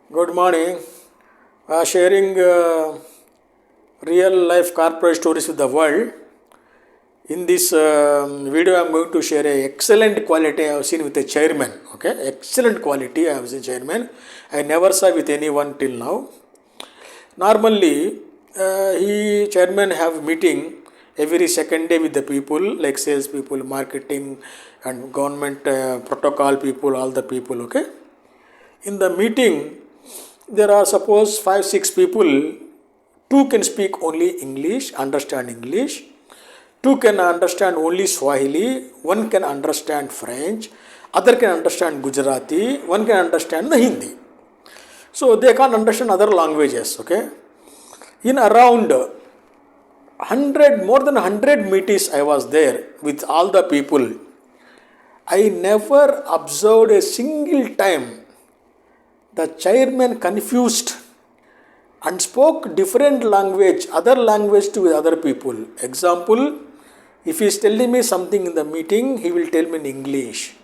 Good morning. Sharing real life corporate stories with the world. In this video, I am going to share a excellent quality I have seen with a chairman. Okay, excellent quality I have seen chairman. I never saw with anyone till now. Normally, he chairman have meeting every second day with the people like sales people, marketing, and government protocol people, all the people. Okay, in the meeting there are suppose 5 6 people. Two can speak only English, understand English. Two can understand only Swahili. One can understand French. Other can understand Gujarati. One can understand the Hindi. So they can't understand other languages. Okay. In around 100, more than 100 meetings I was there with all the people. I never observed a single time the chairman confused and spoke different language, other language to other people. Example, if he is telling me something in the meeting, he will tell me in English.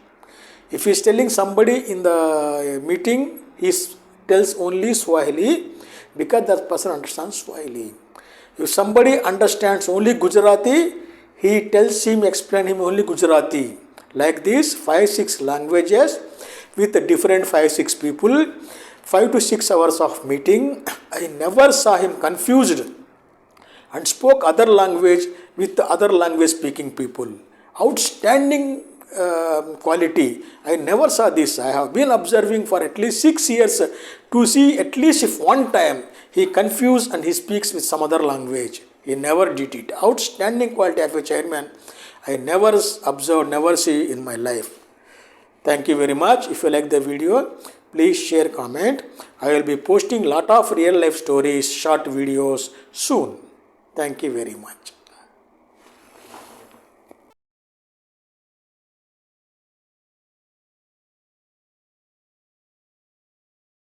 If he is telling somebody in the meeting, he tells only Swahili because that person understands Swahili. If somebody understands only Gujarati, he tells him, explain him only Gujarati. Like this, 5 6 languages with different 5 6 people, 5 to 6 hours of meeting. I never saw him confused and spoke other language with other language speaking people. Outstanding quality. I never saw this. I have been observing for at least 6 years to see at least if one time he confused and he speaks with some other language. He never did it. Outstanding quality of a chairman. I never observed, never see in my life. Thank you very much. If you like the video, please share, comment. I will be posting lot of real life stories, short videos soon. Thank you very much.